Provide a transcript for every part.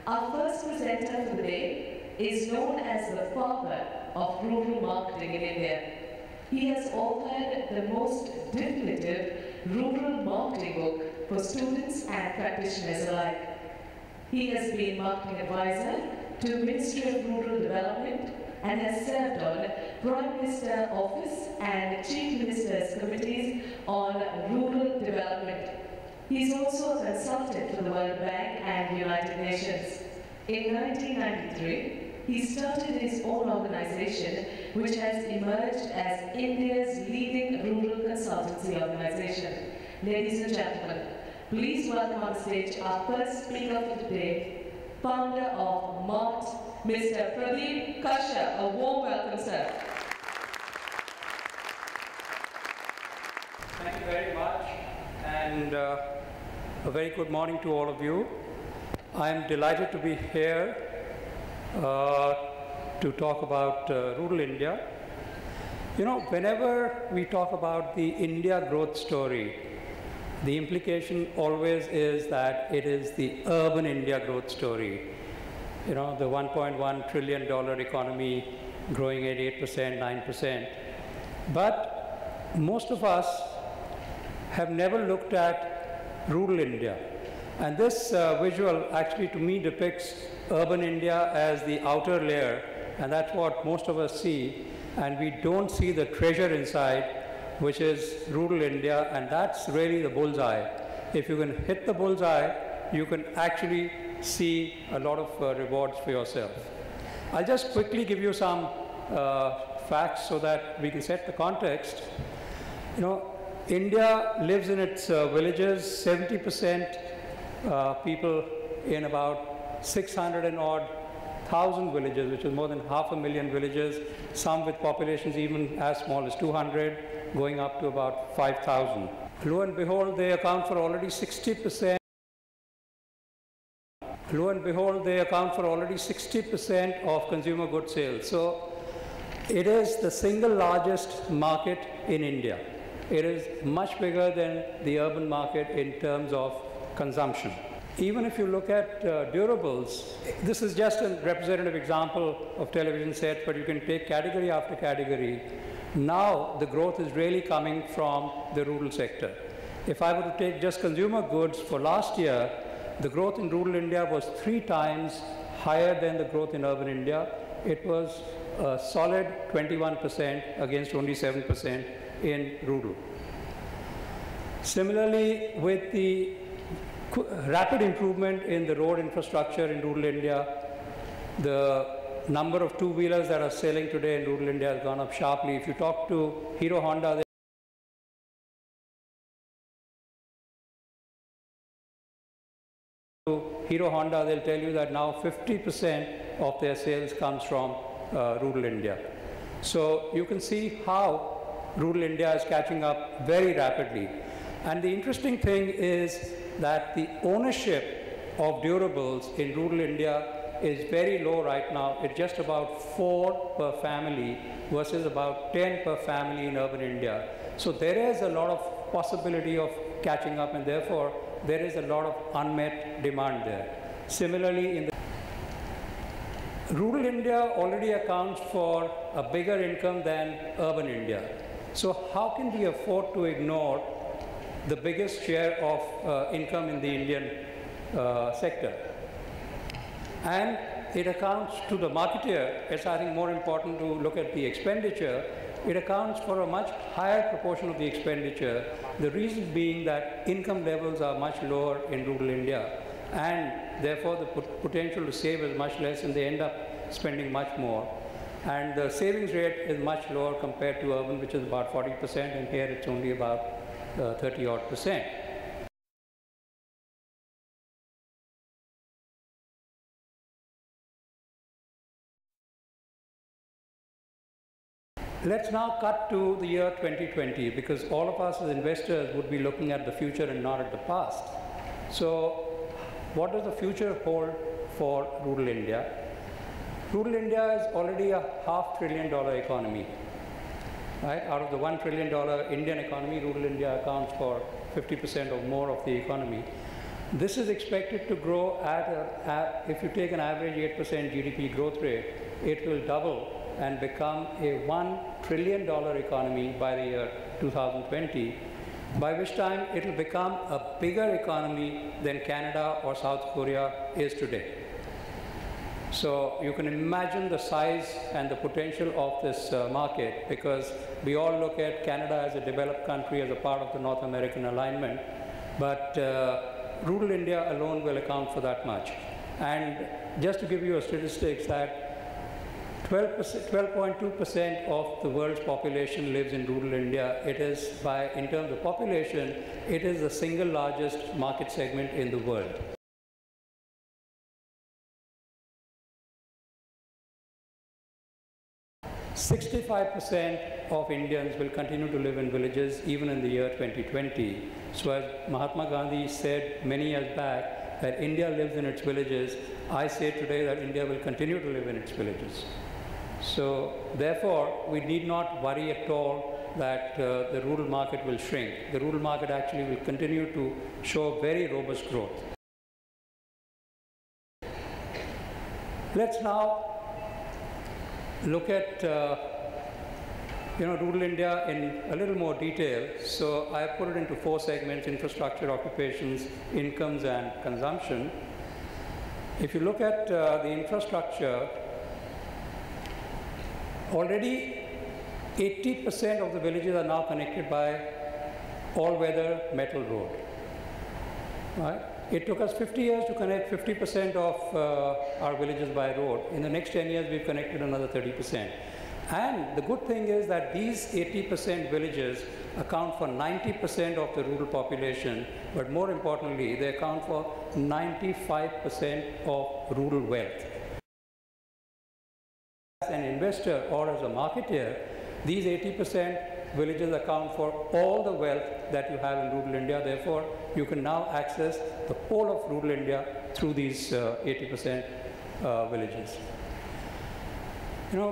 Our first presenter for the day is known as the father of rural marketing in India. He has authored the most definitive rural marketing book for students and practitioners alike. He has been marketing advisor to Ministry of Rural Development and has served on Prime Minister Office and Chief Minister's Committees on Rural Development. He is also a consultant for the World Bank and United Nations. In 1993, he started his own organization, which has emerged as India's leading rural consultancy organization. Ladies and gentlemen, please welcome on stage our first speaker for today, founder of MART, Mr. Pradeep Kashyap. A warm welcome, sir. Thank you very much, and a very good morning to all of you. I'm delighted to be here to talk about rural India. You know, whenever we talk about the India growth story, the implication always is that it is the urban India growth story. You know, the $1.1 trillion economy growing at 8%, 9%. But most of us have never looked at rural India. And this visual actually to me depicts urban India as the outer layer, and that's what most of us see, and we don't see the treasure inside, which is rural India, and that's really the bullseye. If you can hit the bullseye, you can actually see a lot of rewards for yourself. I'll just quickly give you some facts so that we can set the context. You know, India lives in its villages, 70% people in about 600 and odd thousand villages, which is more than 500,000 villages, some with populations even as small as 200, going up to about 5,000. Lo and behold, they account for already 60%. Lo and behold, they account for already 60% of consumer goods sales. So it is the single largest market in India. It is much bigger than the urban market in terms of consumption. Even if you look at durables, this is just a representative example of television sets, but you can take category after category. Now the growth is really coming from the rural sector. If I were to take just consumer goods for last year, the growth in rural India was 3 times higher than the growth in urban India. It was a solid 21% against only 7% in rural. Similarly, with the rapid improvement in the road infrastructure in rural India, the number of two-wheelers that are selling today in rural India has gone up sharply. If you talk to Hero Honda, they'll tell you that now 50% of their sales comes from rural India. So you can see how rural India is catching up very rapidly. And the interesting thing is that the ownership of durables in rural India is very low right now. It's just about 4 per family versus about 10 per family in urban India. So there is a lot of possibility of catching up, and therefore there is a lot of unmet demand there. Similarly, in the rural India already accounts for a bigger income than urban India. So how can we afford to ignore the biggest share of income in the Indian sector? And it accounts to the marketeer. It's, I think, more important to look at the expenditure. It accounts for a much higher proportion of the expenditure. The reason being that income levels are much lower in rural India, and therefore the potential to save is much less, and they end up spending much more. And the savings rate is much lower compared to urban, which is about 40%, and here it's only about 30-odd%. Let's now cut to the year 2020, because all of us as investors would be looking at the future and not at the past. So what does the future hold for rural India? Rural India is already a $500 billion economy. Right? Out of the $1 trillion Indian economy, rural India accounts for 50% or more of the economy. This is expected to grow if you take an average 8% GDP growth rate, it will double and become a $1 trillion economy by the year 2020, by which time it will become a bigger economy than Canada or South Korea is today. So you can imagine the size and the potential of this market, because we all look at Canada as a developed country, as a part of the North American alignment, but rural India alone will account for that much. And just to give you a statistics, that 12.2% of the world's population lives in rural India. It is, in terms of population, it is the single largest market segment in the world. "65% of Indians will continue to live in villages even in the year 2020. So as Mahatma Gandhi said many years back that India lives in its villages, I say today that India will continue to live in its villages. So therefore, we need not worry at all that the rural market will shrink. The rural market actually will continue to show very robust growth. Let's now look at rural India in a little more detail. So I put it into 4 segments: infrastructure, occupations, incomes, and consumption. If you look at the infrastructure, already 80% of the villages are now connected by all-weather metal road. Right? It took us 50 years to connect 50% of our villages by road. In the next 10 years, we've connected another 30%. And the good thing is that these 80% villages account for 90% of the rural population, but more importantly, they account for 95% of rural wealth. As an investor or as a marketeer, these 80% villages account for all the wealth that you have in rural India. Therefore, you can now access the whole of rural India through these 80% villages.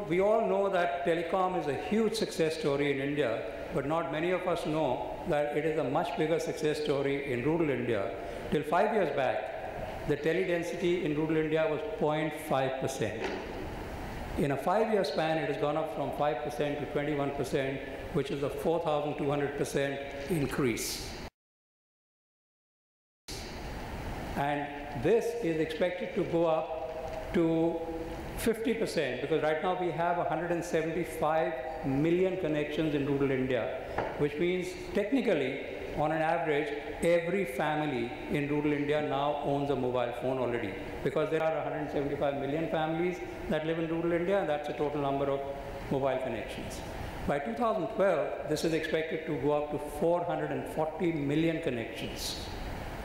We all know that telecom is a huge success story in India, but not many of us know that it is a much bigger success story in rural India. Till 5 years back, the tele-density in rural India was 0.5%. In a 5-year span, it has gone up from 5% to 21%, which is a 4,200% increase. And this is expected to go up to 50%, because right now we have 175 million connections in rural India, which means technically, on an average, every family in rural India now owns a mobile phone already, because there are 175 million families that live in rural India, and that's the total number of mobile connections. By 2012, this is expected to go up to 440 million connections,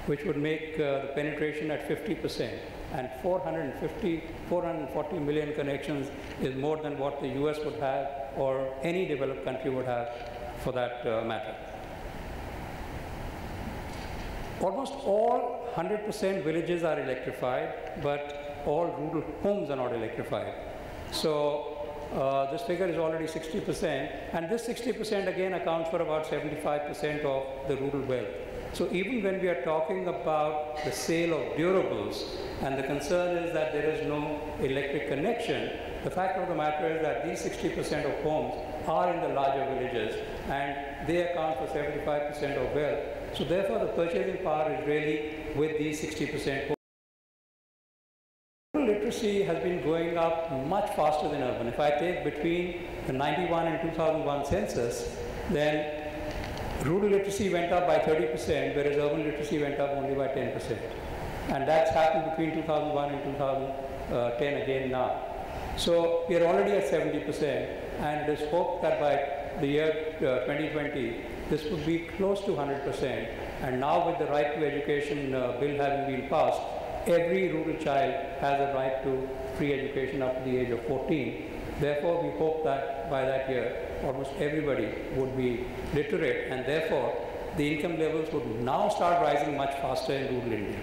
which would make the penetration at 50%. And 440 million connections is more than what the US would have, or any developed country would have for that matter. Almost all 100% villages are electrified, but all rural homes are not electrified. So this figure is already 60%, and this 60% again accounts for about 75% of the rural wealth. So even when we are talking about the sale of durables, and the concern is that there is no electric connection, the fact of the matter is that these 60% of homes are in the larger villages, and they account for 75% of wealth. So therefore, the purchasing power is really with these 60%. Rural literacy has been going up much faster than urban. If I take between the 91 and 2001 census, then rural literacy went up by 30%, whereas urban literacy went up only by 10%. And that's happened between 2001 and 2010 again now. So we are already at 70%, and it is hoped that by the year 2020, this would be close to 100%. And now with the right to education bill having been passed, every rural child has a right to free education up to the age of 14. Therefore, we hope that by that year, almost everybody would be literate, and therefore, the income levels would now start rising much faster in rural India.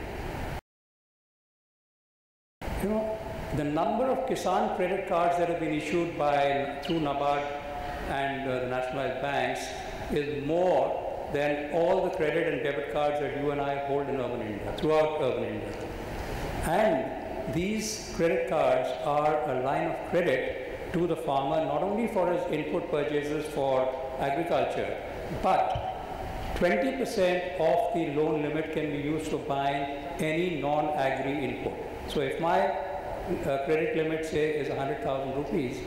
The number of Kisan credit cards that have been issued through NABARD and the nationalized banks is more than all the credit and debit cards that you and I hold in urban India, throughout urban India. And these credit cards are a line of credit to the farmer, not only for his input purchases for agriculture, but 20% of the loan limit can be used to buy any non-agri input. So if my credit limit, say, is 100,000 rupees,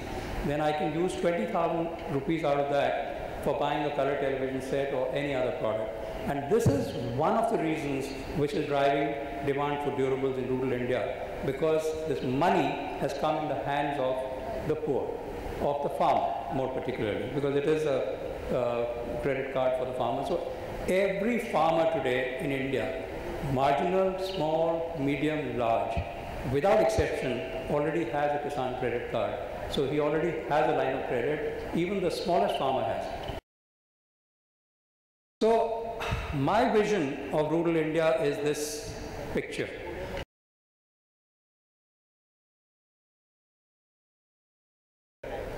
then I can use 20,000 rupees out of that for buying a color television set or any other product. And this is one of the reasons which is driving demand for durables in rural India, because this money has come in the hands of the poor, of the farmer more particularly, because it is a credit card for the farmer. So every farmer today in India, marginal, small, medium, large, without exception, already has a Kisan credit card. So he already has a line of credit. Even the smallest farmer has it. So my vision of rural India is this picture.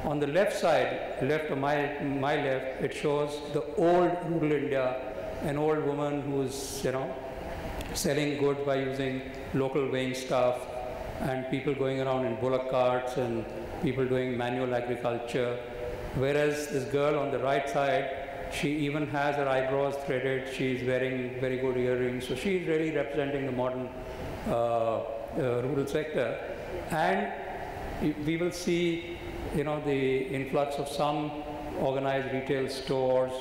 On the left side, left of my left, it shows the old rural India, an old woman who's, selling goods by using local weighing stuff, and people going around in bullock carts and people doing manual agriculture. Whereas this girl on the right side, she even has her eyebrows threaded, she's wearing very good earrings, so she's really representing the modern rural sector. And we will see, the influx of some organized retail stores,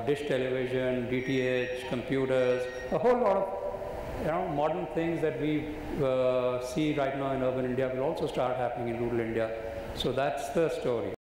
dish television, DTH, computers, a whole lot of modern things that we see right now in urban India will also start happening in rural India. So that's the story.